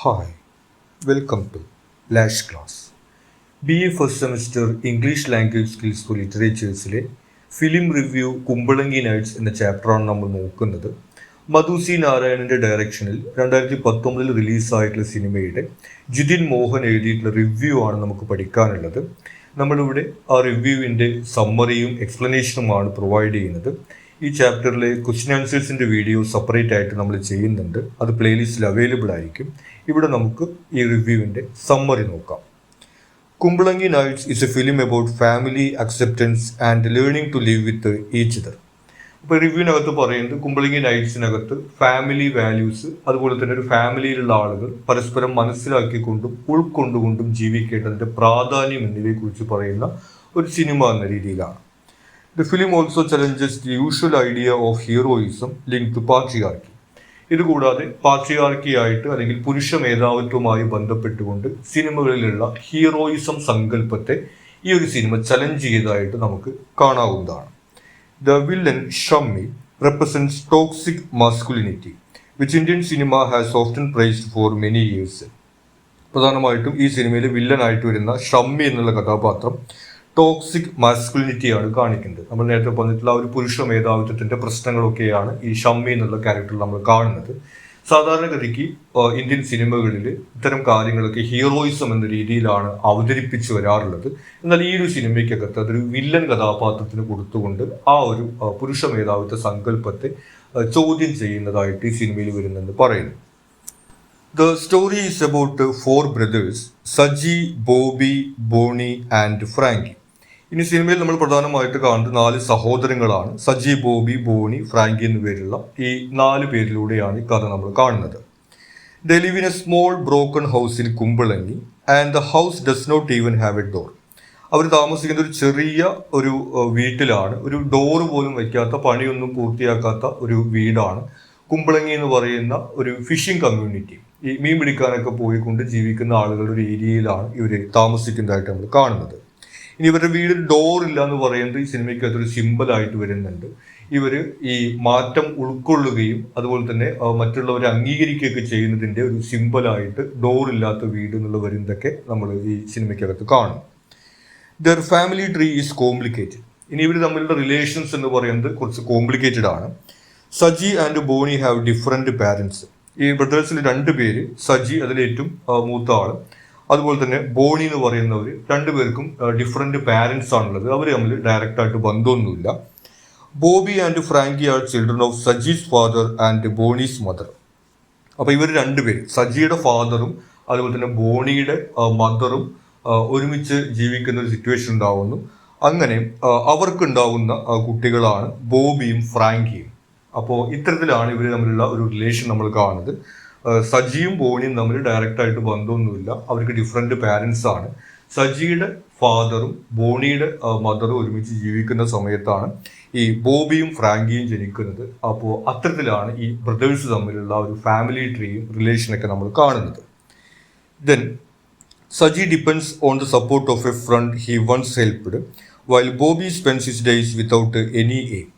Hi, welcome to Lash Class. BA first semester English language skills for ലിറ്ററേച്ചേഴ്സിലെ film review Kumbalangi nights എന്ന ചാപ്റ്ററാണ് നമ്മൾ നോക്കുന്നത്. മധു സി നാരായണൻ്റെ ഡയറക്ഷനിൽ 2019 റിലീസായിട്ടുള്ള സിനിമയുടെ ജിതിൻ മോഹൻ എഴുതിയിട്ടുള്ള റിവ്യൂ ആണ് നമുക്ക് പഠിക്കാനുള്ളത്. നമ്മളിവിടെ ആ റിവ്യൂവിൻ്റെ സമ്മറിയും എക്സ്പ്ലനേഷനുമാണ് പ്രൊവൈഡ് ചെയ്യുന്നത്. ഈ ചാപ്റ്ററിലെ ക്വസ്റ്റ്യൻ ആൻസേഴ്സിൻ്റെ വീഡിയോ സെപ്പറേറ്റ് ആയിട്ട് നമ്മൾ ചെയ്യുന്നുണ്ട്. അത് പ്ലേലിസ്റ്റിൽ അവൈലബിൾ ആയിരിക്കും. ഇവിടെ നമുക്ക് ഈ റിവ്യൂവിൻ്റെ സമ്മറി നോക്കാം. Kumbalangi nights is a film about family acceptance and learning to live with each other. ഇപ്പോൾ റിവ്യൂവിനകത്ത് പറയുന്നത് കുമ്പളങ്ങി നൈറ്റ്സിനകത്ത് ഫാമിലി വാല്യൂസ്, അതുപോലെ തന്നെ ഒരു ഫാമിലിയിലുള്ള ആളുകൾ പരസ്പരം മനസ്സിലാക്കിക്കൊണ്ടും ഉൾക്കൊണ്ടുകൊണ്ടും ജീവിക്കേണ്ടതിൻ്റെ പ്രാധാന്യം എന്നിവയെക്കുറിച്ച് പറയുന്ന ഒരു സിനിമ എന്ന രീതിയിലാണ്. The film also challenges the usual idea of heroism linked to patriarchy. ഇതുകൂടാതെ പാട്രിയാർക്കിയായിട്ട് അല്ലെങ്കിൽ പുരുഷ മേധാവിത്വവുമായി ബന്ധപ്പെട്ടുകൊണ്ട് സിനിമകളിലുള്ള ഹീറോയിസം സങ്കല്പത്തെ ഈ ഒരു സിനിമ ചലഞ്ച് ചെയ്തതായിട്ട് നമുക്ക് കാണാവുന്നതാണ്. The villain Shammi represents toxic masculinity, which Indian cinema has often praised for many years. പ്രധാനമായിട്ടും ഈ സിനിമയിൽ വില്ലനായിട്ട് വരുന്ന ഷമ്മി എന്നുള്ള കഥാപാത്രം ടോക്സിക് മാസ്കുലിനിറ്റിയാണ് കാണിക്കുന്നത്. നമ്മൾ നേരത്തെ പറഞ്ഞിട്ടുള്ള ഒരു പുരുഷ മേധാവിത്വത്തിൻ്റെ പ്രശ്നങ്ങളൊക്കെയാണ് ഈ ഷമ്മി എന്നുള്ള ക്യാരക്ടറിൽ നമ്മൾ കാണുന്നത്. സാധാരണഗതിക്ക് ഇന്ത്യൻ സിനിമകളിൽ ഇത്തരം കാര്യങ്ങളൊക്കെ ഹീറോയിസം എന്ന രീതിയിലാണ് അവതരിപ്പിച്ചു വരാറുള്ളത്. എന്നാൽ ഈ ഒരു സിനിമയ്ക്കകത്ത് അതൊരു വില്ലൻ കഥാപാത്രത്തിന് കൊടുത്തുകൊണ്ട് ആ ഒരു പുരുഷ മേധാവിത്വ സങ്കല്പത്തെ ചോദ്യം ചെയ്യുന്നതായിട്ട് ഈ സിനിമയിൽ വരുന്നെന്ന് പറയുന്നു. The story is about four brothers, Saji, Bobby, Bonnie and Frankie. ഇനി സിനിമയിൽ നമ്മൾ പ്രധാനമായിട്ട് കാണുന്നത് 4 സഹോദരങ്ങളാണ്. സജി, ബോബി, ബോണി, ഫ്രാങ്കി എന്നു പേരുള്ള ഈ 4 പേരിലൂടെയാണ് ഈ കഥ നമ്മൾ കാണുന്നത്. They live in a small broken house in Kumbalangi and the house does not even have a door. അവർ താമസിക്കുന്ന ഒരു ചെറിയ ഒരു വീട്ടിലാണ്. ഒരു ഡോറ് പോലും വയ്ക്കാത്ത, പണിയൊന്നും പൂർത്തിയാക്കാത്ത ഒരു വീടാണ്. കുമ്പളങ്ങി എന്ന് പറയുന്ന ഒരു ഫിഷിംഗ് കമ്മ്യൂണിറ്റി, ഈ മീൻ പിടിക്കാനൊക്കെ പോയിക്കൊണ്ട് ജീവിക്കുന്ന ആളുകളുടെ ഒരു ഏരിയയിലാണ് ഇവർ താമസിക്കുന്നതായിട്ട് നമ്മൾ കാണുന്നത്. ഇനി ഇവരുടെ വീടിൽ ഡോർ ഇല്ല എന്ന് പറയുന്നത് ഈ സിനിമയ്ക്കകത്തൊരു സിമ്പിളായിട്ട് വരുന്നുണ്ട്. ഇവർ ഈ മാറ്റം ഉൾക്കൊള്ളുകയും അതുപോലെ തന്നെ മറ്റുള്ളവരെ അംഗീകരിക്കുകയൊക്കെ ചെയ്യുന്നതിൻ്റെ ഒരു സിമ്പിളായിട്ട് ഡോർ ഇല്ലാത്ത വീട് എന്നുള്ള വരുന്നതൊക്കെ നമ്മൾ ഈ സിനിമയ്ക്കകത്ത് കാണും. Their family tree is complicated. ഇനി ഇവർ തമ്മിലുള്ള റിലേഷൻസ് എന്ന് പറയുന്നത് കുറച്ച് കോംപ്ലിക്കേറ്റഡ് ആണ്. Saji and Bonny have different parents. ഈ ബ്രദേഴ്സിൽ 2 പേര്, സജി അതിലേറ്റവും മൂത്ത ആള്, അതുപോലെ തന്നെ ബോണി എന്ന് പറയുന്നവർ 2 പേർക്കും ഡിഫറെൻറ്റ് പാരൻസ് ആണുള്ളത്. അവർ തമ്മിൽ ഡയറക്റ്റായിട്ട് ബന്ധമൊന്നുമില്ല. Bobby and Franky are children of Saji's father and Bonny's mother. അപ്പോൾ ഇവർ 2 പേര്, സജിയുടെ ഫാദറും അതുപോലെ തന്നെ ബോണിയുടെ മദറും ഒരുമിച്ച് ജീവിക്കുന്ന ഒരു സിറ്റുവേഷൻ ഉണ്ടാവുന്നു. അങ്ങനെ അവർക്കുണ്ടാവുന്ന കുട്ടികളാണ് ബോബിയും ഫ്രാങ്കിയും. അപ്പോൾ ഇത്തരത്തിലാണ് ഇവർ തമ്മിലുള്ള ഒരു റിലേഷൻ നമ്മൾ കാണുന്നത്. സജിയും ബോണിയും തമ്മിൽ ഡയറക്റ്റായിട്ട് ബന്ധമൊന്നുമില്ല. അവർക്ക് ഡിഫറെൻറ്റ് പാരൻസ് ആണ്. സജിയുടെ ഫാദറും ബോണിയുടെ മദറും ഒരുമിച്ച് ജീവിക്കുന്ന സമയത്താണ് ഈ ബോബിയും ഫ്രാങ്കിയും ജനിക്കുന്നത്. അപ്പോൾ അത്തരത്തിലാണ് ഈ ബ്രദേഴ്സ് തമ്മിലുള്ള ഒരു ഫാമിലി ട്രീയും റിലേഷനൊക്കെ നമ്മൾ കാണുന്നത്. Then Saji depends on the support of a friend he once helped while Bobby spends his days without any aim.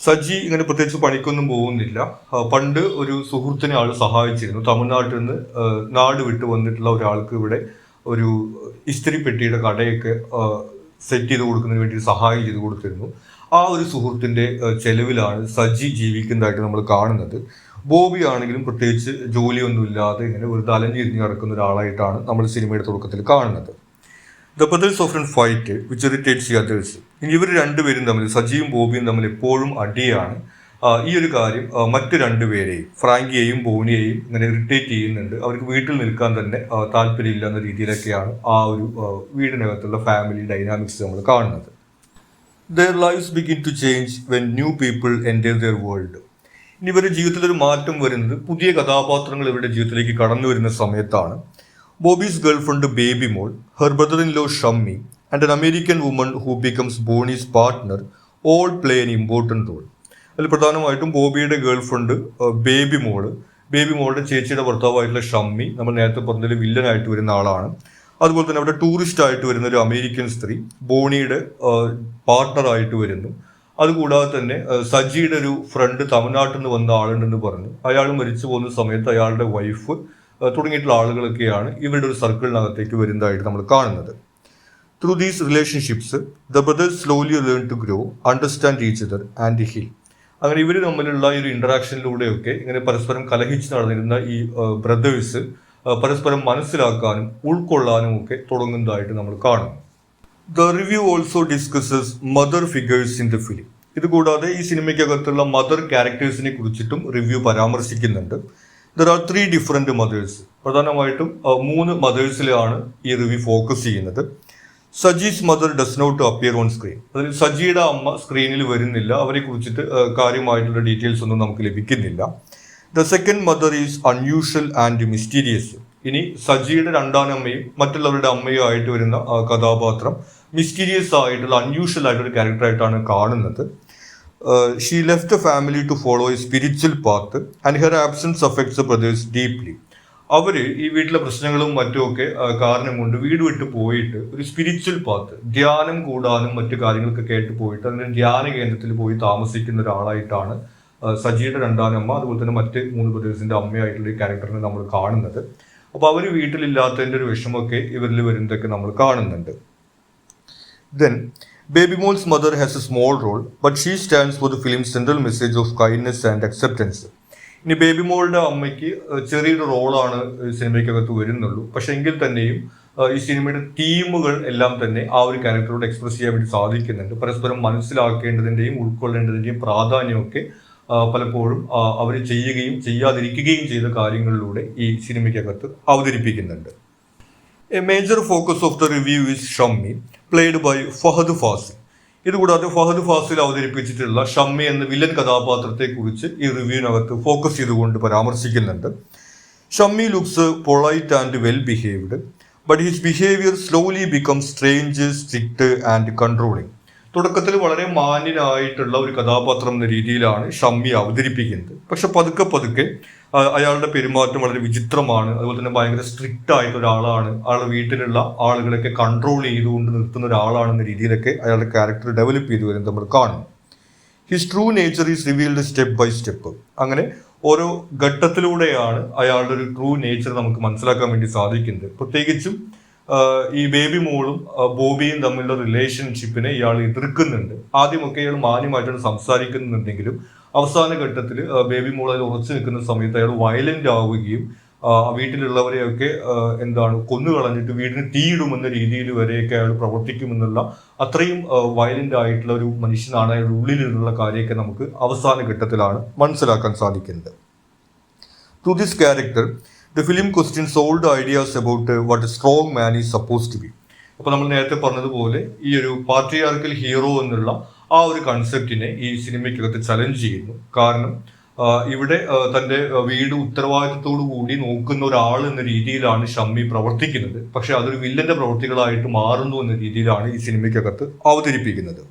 Saji ഇങ്ങനെ പ്രത്യേകിച്ച് പണിക്കൊന്നും പോകുന്നില്ല. പണ്ട് ഒരു സുഹൃത്തിനെ ആൾ സഹായിച്ചിരുന്നു. തമിഴ്നാട്ടിൽ നിന്ന് നാട് വിട്ട് വന്നിട്ടുള്ള ഒരാൾക്ക് ഇവിടെ ഒരു ഇസ്തിരി പെട്ടിയുടെ കടയൊക്കെ സെറ്റ് ചെയ്ത് കൊടുക്കുന്നതിന് വേണ്ടി സഹായം ചെയ്ത് കൊടുത്തിരുന്നു. ആ ഒരു സുഹൃത്തിൻ്റെ ചെലവിലാണ് സജി ജീവിക്കുന്നതായിട്ട് നമ്മൾ കാണുന്നത്. ബോബി ആണെങ്കിലും പ്രത്യേകിച്ച് ജോലിയൊന്നുമില്ലാതെ ഇങ്ങനെ വെറുതെ അലഞ്ഞിരിഞ്ഞ് നടക്കുന്ന ഒരാളായിട്ടാണ് നമ്മൾ സിനിമയുടെ തുടക്കത്തിൽ കാണുന്നത്. The brothers often fight which irritates the others. ഇനി ഇവർ 2 പേരും തമ്മിൽ, സജിയും ബോബിയും തമ്മിൽ എപ്പോഴും അടിയാണ്. ഈ ഒരു കാര്യം മറ്റ് 2 പേരെയും, ഫ്രാങ്കിയെയും ബോണിയെയും ഇങ്ങനെ ഇറിറ്റേറ്റ് ചെയ്യുന്നുണ്ട്. അവർക്ക് വീട്ടിൽ നിൽക്കാൻ തന്നെ താല്പര്യമില്ല എന്ന രീതിയിലൊക്കെയാണ് ആ ഒരു വീടിനകത്തുള്ള ഫാമിലി ഡൈനാമിക്സ് നമ്മൾ കാണുന്നത്. Their lives begin to change when new people enter their world. ഇനി ഇവരുടെ ജീവിതത്തിൽ ഒരു മാറ്റം വരുന്നത് പുതിയ കഥാപാത്രങ്ങൾ ഇവരുടെ ജീവിതത്തിലേക്ക് കടന്നു വരുന്ന സമയത്താണ്. Bobby's girlfriend Baby Moll, her brother-in-law Shammi, and an American woman who becomes Bonnie's partner all play an important role. അതിൽ പ്രധാനമായിട്ടും ബോബിയുടെ ഗേൾഫ്രണ്ട് ബേബി മോളുടെ ചേച്ചിയുടെ ഭർത്താവായിട്ടുള്ള ഷമ്മി, നമ്മൾ നേരത്തെ പറഞ്ഞതിൽ വില്ലനായിട്ട് വരുന്ന ആളാണ്. അതുപോലെ തന്നെ അവിടെ ടൂറിസ്റ്റ് ആയിട്ട് വരുന്ന ഒരു അമേരിക്കൻ സ്ത്രീ ബോണിയുടെ പാർട്ട്ണറായിട്ട് വരുന്നു. അതുകൂടാതെ തന്നെ സജിയുടെ ഒരു ഫ്രണ്ട് തമിഴ്നാട്ടിൽ നിന്ന് വന്ന ആളുണ്ടെന്ന് പറഞ്ഞു. അയാൾ മരിച്ചു പോകുന്ന സമയത്ത് അയാളുടെ വൈഫ് തുടങ്ങിയിട്ടുള്ള ആളുകളൊക്കെയാണ് ഇവരുടെ ഒരു സർക്കിളിനകത്തേക്ക് വരുന്നതായിട്ട് നമ്മൾ കാണുന്നത്. Through these relationships the brothers slowly learn to grow, understand each other and heal. അങ്ങനെ ഇവർ തമ്മിലുള്ള ഈ ഒരു ഇന്ററാക്ഷനിലൂടെയൊക്കെ ഇങ്ങനെ പരസ്പരം കലഹിച്ച് നടന്നിരുന്ന ഈ ബ്രദേഴ്സ് പരസ്പരം മനസ്സിലാക്കാനും ഉൾക്കൊള്ളാനും ഒക്കെ തുടങ്ങുന്നതായിട്ട് നമ്മൾ കാണുന്നു. The review also discusses mother figures in the film. ഇതുകൂടാതെ ഈ സിനിമയ്ക്കകത്തുള്ള മദർ ക്യാരക്ടേഴ്സിനെ കുറിച്ചിട്ടും റിവ്യൂ പരാമർശിക്കുന്നുണ്ട്. There are 3 different mothers. പ്രധാനമായിട്ടും 3 മദേഴ്സിലാണ് ഈ റിവ്യൂ ഫോക്കസ് ചെയ്യുന്നത്. Saji's mother does not appear on screen. അതിൽ സജിയുടെ അമ്മ സ്ക്രീനിൽ വരുന്നില്ല. അവരെ കുറിച്ചിട്ട് കാര്യമായിട്ടുള്ള ഡീറ്റെയിൽസ് ഒന്നും നമുക്ക് ലഭിക്കുന്നില്ല. The second mother is unusual and mysterious. ഇനി സജിയുടെ രണ്ടാനമ്മയും മറ്റുള്ളവരുടെ അമ്മയും ആയിട്ട് വരുന്ന കഥാപാത്രം മിസ്റ്റീരിയസ് ആയിട്ടുള്ള അൺയൂഷ്വൽ ആയിട്ടൊരു ക്യാരക്ടറായിട്ടാണ് കാണുന്നത്. She left a family to follow a spiritual path and her absence affects the brothers deeply. അവർ ഈ വീട്ടിലെ പ്രശ്നങ്ങളും മറ്റുമൊക്കെ കാരണം കൊണ്ട് വീട് വിട്ട് പോയിട്ട് ഒരു സ്പിരിച്വൽ പാത്ത്, ധ്യാനം കൂടാനും മറ്റു കാര്യങ്ങളൊക്കെ ആയിട്ട് പോയിട്ട് അതിൻ്റെ ധ്യാന കേന്ദ്രത്തിൽ പോയി താമസിക്കുന്ന ഒരാളായിട്ടാണ് സജിയുടെ രണ്ടാനമ്മ, അതുപോലെ തന്നെ മറ്റ് 3 ബ്രദേഴ്സിൻ്റെ അമ്മയായിട്ടുള്ള ഈ ക്യാരക്ടറിനെ നമ്മൾ കാണുന്നത്. അപ്പോൾ അവർ വീട്ടിലില്ലാത്തതിൻ്റെ ഒരു വിഷമമൊക്കെ ഇവരിൽ വരുന്നതൊക്കെ നമ്മൾ കാണുന്നുണ്ട്. Then Babymol's mother has a small role but she stands for the film central message of kindness and acceptance. ഇനി ബേബി മോളുടെ അമ്മയ്ക്ക് ചെറിയൊരു റോളാണ് സിനിമയ്ക്കകത്ത് വരുന്നുള്ളൂ. പക്ഷെ എങ്കിൽ തന്നെയും ഈ സിനിമയുടെ തീമുകൾ എല്ലാം തന്നെ ആ ഒരു ക്യാരക്ടറോട് എക്സ്പ്രസ് ചെയ്യാൻ വേണ്ടി സാധിക്കുന്നുണ്ട്. പരസ്പരം മനസ്സിലാക്കേണ്ടതിൻ്റെയും ഉൾക്കൊള്ളേണ്ടതിൻ്റെയും പ്രാധാന്യമൊക്കെ പലപ്പോഴും അവർ ചെയ്യുകയും ചെയ്യാതിരിക്കുകയും ചെയ്ത കാര്യങ്ങളിലൂടെ ഈ സിനിമയ്ക്കകത്ത് അവതരിപ്പിക്കുന്നുണ്ട്. A major focus of the review is Shammi, played by Fahadh Faasil. ഇതുകൂടാതെ ഫഹദ് ഫാസിൽ അവതരിപ്പിച്ചിട്ടുള്ള ഷമ്മി എന്ന വില്ലൻ കഥാപാത്രത്തെ കുറിച്ച് ഈ റിവ്യൂവിനകത്ത് ഫോക്കസ് ചെയ്തുകൊണ്ട് പരാമർശിക്കുന്നുണ്ട്. Shammi looks polite and well behaved but his behaviour slowly become strange, strict and controlling. തുടക്കത്തിൽ വളരെ മാന്യനായിട്ടുള്ള ഒരു കഥാപാത്രം എന്ന രീതിയിലാണ് ഷമ്മി അവതരിപ്പിക്കുന്നത്. പക്ഷെ പതുക്കെ പതുക്കെ അയാളുടെ പെരുമാറ്റം വളരെ വിചിത്രമാണ്. അതുപോലെ തന്നെ ഭയങ്കര സ്ട്രിക്റ്റ് ആയിട്ട് ഒരാളാണ്. ആളുടെ വീട്ടിലുള്ള ആളുകളൊക്കെ കൺട്രോൾ ചെയ്തുകൊണ്ട് നിർത്തുന്ന ഒരാളാണെന്ന രീതിയിലൊക്കെ അയാളുടെ ക്യാരക്ടർ ഡെവലപ്പ് ചെയ്തു വരുന്നത് നമ്മൾ കാണുന്നു. His true nature is revealed step by step. അങ്ങനെ ഓരോ ഘട്ടത്തിലൂടെയാണ് അയാളുടെ ഒരു ട്രൂ നേച്ചർ നമുക്ക് മനസ്സിലാക്കാൻ വേണ്ടി സാധിക്കുന്നത്. പ്രത്യേകിച്ചും ഈ ബേബി മോളും ബോബിയും തമ്മിലുള്ള റിലേഷൻഷിപ്പിനെ ഇയാൾ എതിർക്കുന്നുണ്ട്. ആദ്യമൊക്കെ ഇയാൾ മാന്യമായിട്ടാണ് സംസാരിക്കുന്നുണ്ടെങ്കിലും അവസാന ഘട്ടത്തിൽ ബേബി മോൾ അതിൽ ഉറച്ചു നിൽക്കുന്ന സമയത്ത് അയാൾ വയലന്റ് ആവുകയും വീട്ടിലുള്ളവരെയൊക്കെ കൊന്നു കളഞ്ഞിട്ട് വീടിന് തീയിടുമെന്ന രീതിയിൽ വരെയൊക്കെ അയാൾ പ്രവർത്തിക്കുമെന്നുള്ള അത്രയും വയലന്റ് ആയിട്ടുള്ള ഒരു മനുഷ്യനാണ് അയാളുടെ ഉള്ളിലുള്ള കാര്യമൊക്കെ നമുക്ക് അവസാന ഘട്ടത്തിലാണ് മനസ്സിലാക്കാൻ സാധിക്കുന്നത്. To this character the film questions old ideas about what a strong man is suppose to be. അപ്പോൾ നമ്മൾ നേരത്തെ പറഞ്ഞതുപോലെ ഈ ഒരു പാട്രിയാർക്കൽ ഹീറോ എന്നുള്ള ആ ഒരു കൺസെപ്റ്റിനെ ഈ സിനിമയ്ക്കകത്ത് ചലഞ്ച് ചെയ്യുന്നു. കാരണം ഇവിടെ തൻ്റെ വീട് ഉത്തരവാദിത്തത്തോടു കൂടി നോക്കുന്ന ഒരാൾ എന്ന രീതിയിലാണ് ഷമ്മി പ്രവർത്തിക്കുന്നത്. പക്ഷെ അതൊരു വില്ലന്റെ പ്രവൃത്തികളായിട്ട് മാറുന്നു എന്ന രീതിയിലാണ് ഈ സിനിമയ്ക്കകത്ത് അവതരിപ്പിക്കുന്നത്.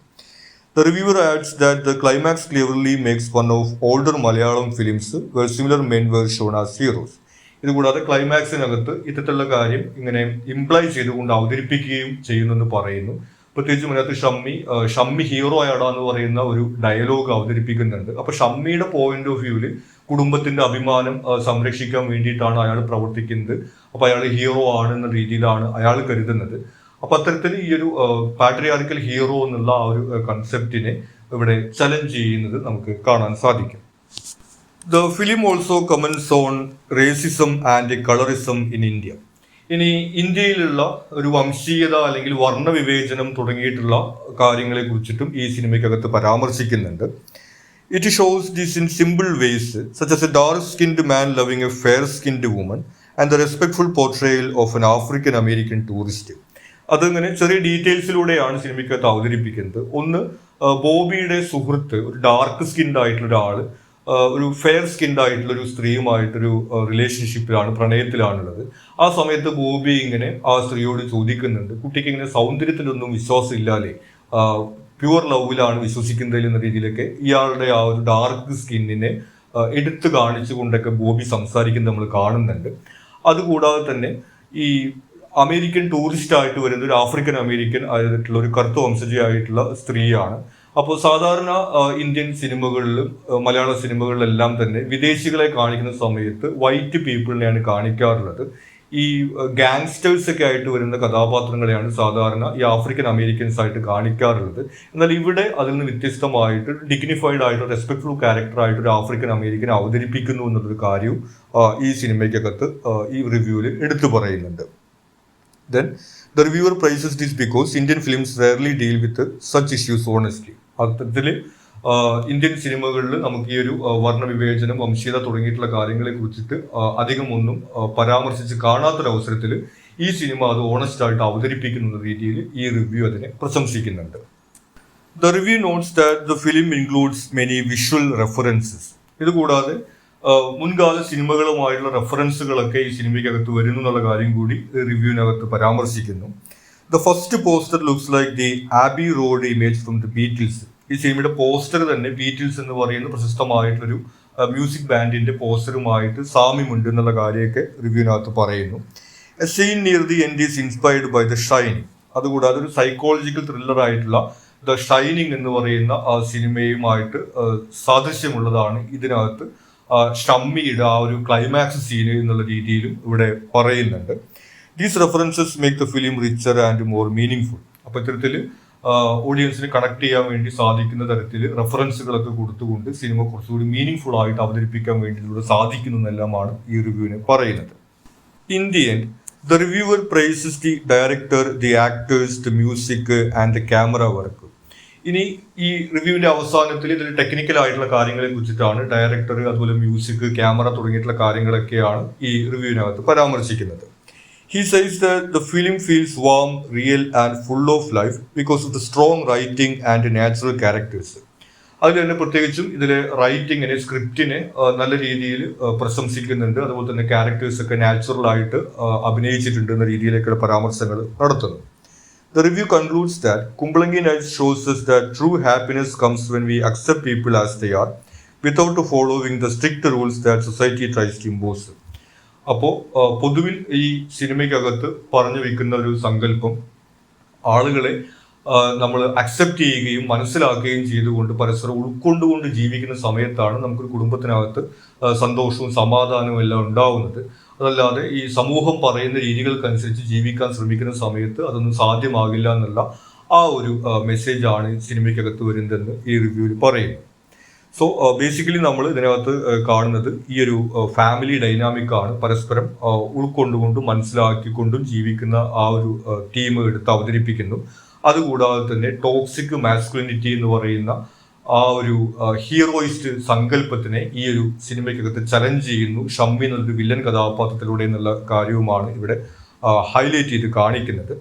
The reviewer adds that the climax cleverly makes fun of older Malayalam films where similar men were shown as heroes. ഇതുകൂടാതെ ക്ലൈമാക്സിനകത്ത് ഇത്തരത്തിലുള്ള കാര്യം ഇങ്ങനെ ഇംപ്ലൈ ചെയ്തുകൊണ്ട് അവതരിപ്പിക്കുകയും ചെയ്യുന്നെന്ന് പറയുന്നു. പ്രത്യേകിച്ചും അതിനകത്ത് ഷമ്മി ഹീറോ ആടാന്ന് പറയുന്ന ഒരു ഡയലോഗ് അവതരിപ്പിക്കുന്നുണ്ട്. അപ്പൊ ഷമ്മിയുടെ പോയിന്റ് ഓഫ് വ്യൂവിൽ കുടുംബത്തിന്റെ അഭിമാനം സംരക്ഷിക്കാൻ വേണ്ടിയിട്ടാണ് അയാൾ പ്രവർത്തിക്കുന്നത്. അപ്പൊ അയാൾ ഹീറോ ആണെന്ന രീതിയിലാണ് അയാൾ കരുതുന്നത്. അപ്പൊ അത്തരത്തിൽ ഈ ഒരു പാട്രിയാർക്കൽ ഹീറോ എന്നുള്ള ആ ഒരു കൺസെപ്റ്റിനെ ഇവിടെ ചലഞ്ച് ചെയ്യുന്നത് നമുക്ക് കാണാൻ സാധിക്കും. The film also comments on racism and colourism in India. ഇനി ഇന്ത്യയിലുള്ള ഒരു വംശീയത അല്ലെങ്കിൽ വർണ്ണവിവേചനം തുടങ്ങിയിട്ടുള്ള കാര്യങ്ങളെ കുറിച്ചിട്ടും ഈ സിനിമയ്ക്കകത്ത് പരാമർശിക്കുന്നുണ്ട്. It shows this in simple ways such as a dark skinned man loving a fair skinned woman and the respectful portrayal of an African American tourist. അതങ്ങനെ ചെറിയ ഡീറ്റെയിൽസിലൂടെയാണ് സിനിമയ്ക്കകത്ത് അവതരിപ്പിക്കുന്നത്. ഒന്ന്, ബോബിയുടെ സുഹൃത്ത് ഒരു ഡാർക്ക് സ്കിൻഡ് ആയിട്ടുള്ള ഒരാൾ ഒരു ഫെയർ സ്കിൻഡ് ആയിട്ടുള്ള ഒരു സ്ത്രീയുമായിട്ടൊരു റിലേഷൻഷിപ്പിലാണ്, പ്രണയത്തിലാണുള്ളത്. ആ സമയത്ത് ബോബി ഇങ്ങനെ ആ സ്ത്രീയോട് ചോദിക്കുന്നുണ്ട്, കുട്ടിക്ക് ഇങ്ങനെ സൗന്ദര്യത്തിലൊന്നും വിശ്വാസം ഇല്ലാലേ, പ്യുവർ ലവിലാണ് വിശ്വസിക്കുന്നതിൽ എന്ന രീതിയിലൊക്കെ ഇയാളുടെ ആ ഒരു ഡാർക്ക് സ്കിന്നിനെ എടുത്തു കാണിച്ചുകൊണ്ടൊക്കെ ബോബി സംസാരിക്കുന്നത് നമ്മൾ കാണുന്നുണ്ട്. അതുകൂടാതെ തന്നെ ഈ അമേരിക്കൻ ടൂറിസ്റ്റ് ആയിട്ട് വരുന്ന ഒരു ആഫ്രിക്കൻ അമേരിക്കൻ ആയിട്ടുള്ള ഒരു കറുത്ത വംശജയായിട്ടുള്ള സ്ത്രീയാണ്. അപ്പോൾ സാധാരണ ഇന്ത്യൻ സിനിമകളിലും മലയാള സിനിമകളിലെല്ലാം തന്നെ വിദേശികളെ കാണിക്കുന്ന സമയത്ത് വൈറ്റ് പീപ്പിളിനെയാണ് കാണിക്കാറുള്ളത്. ഈ ഗാങ്സ്റ്റേഴ്സ് ഒക്കെ ആയിട്ട് വരുന്ന കഥാപാത്രങ്ങളെയാണ് സാധാരണ ഈ ആഫ്രിക്കൻ അമേരിക്കൻസ് ആയിട്ട് കാണിക്കാറുള്ളത്. എന്നാൽ ഇവിടെ അതിൽ നിന്ന് വ്യത്യസ്തമായിട്ട് ഡിഗ്നിഫൈഡ് ആയിട്ട് റെസ്പെക്ട്ഫുൾ ക്യാരക്ടർ ആയിട്ട് ഒരു ആഫ്രിക്കൻ അമേരിക്കൻ അവതരിപ്പിക്കുന്നു എന്നുള്ളൊരു കാര്യവും ഈ സിനിമയ്ക്കകത്ത് ഈ റിവ്യൂവിൽ എടുത്തു പറയുന്നുണ്ട്. Then the reviewer praises this because Indian films rarely deal with such issues honestly. അത്തരത്തിൽ ഇന്ത്യൻ സിനിമകളിൽ നമുക്ക് ഈ ഒരു വർണ്ണവിവേചനം, വംശീയത തുടങ്ങിയിട്ടുള്ള കാര്യങ്ങളെ കുറിച്ചിട്ട് അധികം ഒന്നും പരാമർശിച്ച് കാണാത്തൊരവസരത്തിൽ ഈ സിനിമ അത് ഓണസ്റ്റ് ആയിട്ട് അവതരിപ്പിക്കുന്ന രീതിയിൽ ഈ റിവ്യൂ അതിനെ പ്രശംസിക്കുന്നുണ്ട്. The review notes that the film includes many visual references. ഇതുകൂടാതെ മുൻകാല സിനിമകളുമായുള്ള റെഫറൻസുകളൊക്കെ ഈ സിനിമയ്ക്കകത്ത് വരുന്നു എന്നുള്ള കാര്യം കൂടി റിവ്യൂവിനകത്ത് പരാമർശിക്കുന്നു. The first poster looks like the Abbey Road image from the Beatles. ഈ സിനിമയുടെ പോസ്റ്റർ തന്നെ ബീറ്റിൽസ് എന്ന് പറയുന്ന പ്രശസ്തമായിട്ടൊരു മ്യൂസിക് ബാൻഡിന്റെ പോസ്റ്ററുമായിട്ട് സാമ്യമുണ്ട് എന്നുള്ള കാര്യമൊക്കെ റിവ്യൂവിനകത്ത് പറയുന്നു. A scene near the end is inspired by the Shining. അതുകൂടാതെ ഒരു സൈക്കോളജിക്കൽ ത്രില്ലർ ആയിട്ടുള്ള ദ ഷൈനിങ് എന്ന് പറയുന്ന ആ സിനിമയുമായിട്ട് സാദൃശ്യമുള്ളതാണ് ഇതിനകത്ത് ഷമ്മിയുടെ ആ ഒരു ക്ലൈമാക്സ് സീന് എന്നുള്ള രീതിയിലും ഇവിടെ പറയുന്നുണ്ട്. These references make the film richer and more meaning full. അപ്പോൾ ഇത്തരത്തിൽ ഓഡിയൻസിന് കണക്ട് ചെയ്യാൻ വേണ്ടി സാധിക്കുന്ന തരത്തിൽ റെഫറൻസുകളൊക്കെ കൊടുത്തുകൊണ്ട് സിനിമ കുറച്ചുകൂടി മീനിങ് ഫുൾ ആയിട്ട് അവതരിപ്പിക്കാൻ വേണ്ടി ഇവിടെ സാധിക്കുന്നു എന്നെല്ലാമാണ് ഈ റിവ്യൂവിന് പറയുന്നത്. In the end the reviewer praises the director, the actors, the music and the camera work. ഇനി ഈ റിവ്യൂവിന്റെ അവസാനത്തിൽ ഇതിൽ ടെക്നിക്കൽ ആയിട്ടുള്ള കാര്യങ്ങളെ കുറിച്ചിട്ടാണ് ഡയറക്ടർ, അതുപോലെ മ്യൂസിക്, ക്യാമറ തുടങ്ങിയിട്ടുള്ള കാര്യങ്ങളൊക്കെയാണ് ഈ റിവ്യൂവിനകത്ത് പരാമർശിക്കുന്നത്. He says that the film feels warm, real and full of life because of the strong writing and natural characters. അതിൽ തന്നെ പ്രത്യേകിച്ചും ഇതിലെ റൈറ്റിങ്ങിനെ, സ്ക്രിപ്റ്റിനെ നല്ല രീതിയിൽ പ്രശംസിക്കുന്നുണ്ട്. അതുപോലെ തന്നെ ക്യാരക്ടേഴ്സ് ഒക്കെ നാച്ചുറൽ ആയിട്ട് അഭിനയിച്ചിട്ടുണ്ട് എന്ന രീതിയിലേക്കുള്ള പരാമർശങ്ങൾ നടത്തുന്നു. The review concludes that Kumbalangi Nights shows us that true happiness comes when we accept people as they are without following the strict rules that society tries to impose. അപ്പോൾ പൊതുവിൽ ഈ സിനിമയ്ക്കകത്ത് പറഞ്ഞു വെക്കുന്ന ഒരു സങ്കല്പം ആളുകളെ നമ്മൾ അക്സെപ്റ്റ് ചെയ്യുകയും മനസ്സിലാക്കുകയും ചെയ്തുകൊണ്ട് പരസ്പരം ഉൾക്കൊണ്ടുകൊണ്ട് ജീവിക്കുന്ന സമയത്താണ് നമുക്കൊരു കുടുംബത്തിനകത്ത് സന്തോഷവും സമാധാനവും എല്ലാം ഉണ്ടാവുന്നത്. അതല്ലാതെ ഈ സമൂഹം പറയുന്ന രീതികൾക്കനുസരിച്ച് ജീവിക്കാൻ ശ്രമിക്കുന്ന സമയത്ത് അതൊന്നും സാധ്യമാകില്ല എന്നുള്ള ആ ഒരു മെസ്സേജാണ് സിനിമയ്ക്കകത്ത് വരുന്നതെന്ന് ഈ റിവ്യൂവിൽ പറയുന്നു. സോ ബേസിക്കലി നമ്മൾ ഇതിനകത്ത് കാണുന്നത് ഈ ഒരു ഫാമിലി ഡൈനാമിക്കാണ്. പരസ്പരം ഉൾക്കൊണ്ടുകൊണ്ടും മനസ്സിലാക്കിക്കൊണ്ടും ജീവിക്കുന്ന ആ ഒരു ടീം എടുത്ത് അവതരിപ്പിക്കുന്നു. അതുകൂടാതെ തന്നെ ടോക്സിക് മാസ്കുലിനിറ്റി എന്ന് പറയുന്ന ആ ഒരു ഹീറോയിസ്റ്റ് സങ്കല്പത്തിനെ ഈ ഒരു സിനിമയ്ക്കകത്ത് ചലഞ്ച് ചെയ്യുന്നു ഷമ്മി എന്നൊരു വില്ലൻ കഥാപാത്രത്തിലൂടെ എന്നുള്ള കാര്യവുമാണ് ഇവിടെ ഹൈലൈറ്റ് ചെയ്ത് കാണിക്കുന്നത്.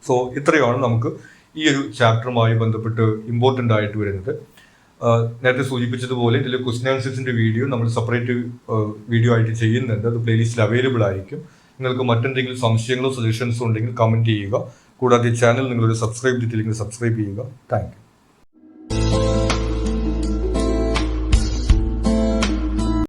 സോ ഇത്രയാണ് നമുക്ക് ഈ ഒരു ചാപ്റ്ററുമായി ബന്ധപ്പെട്ട് ഇമ്പോർട്ടൻ്റ് ആയിട്ട് വരുന്നത്. നേരത്തെ സൂചിപ്പിച്ചതുപോലെ ഇതിൽ ക്വസ്റ്റ്യൻ ആൻസേഴ്സിൻ്റെ വീഡിയോ നമ്മൾ സെപ്പറേറ്റ് വീഡിയോ ആയിട്ട് ചെയ്യുന്നുണ്ട്. അത് പ്ലേലിസ്റ്റിൽ അവൈലബിൾ ആയിരിക്കും. നിങ്ങൾക്ക് മറ്റെന്തെങ്കിലും സംശയങ്ങളോ സജഷൻസോ ഉണ്ടെങ്കിൽ കമൻറ്റ് ചെയ്യുക. കൂടാതെ ചാനൽ നിങ്ങളൊരു സബ്സ്ക്രൈബ് ചെയ്തില്ലെങ്കിൽ സബ്സ്ക്രൈബ് ചെയ്യുക. Thank you.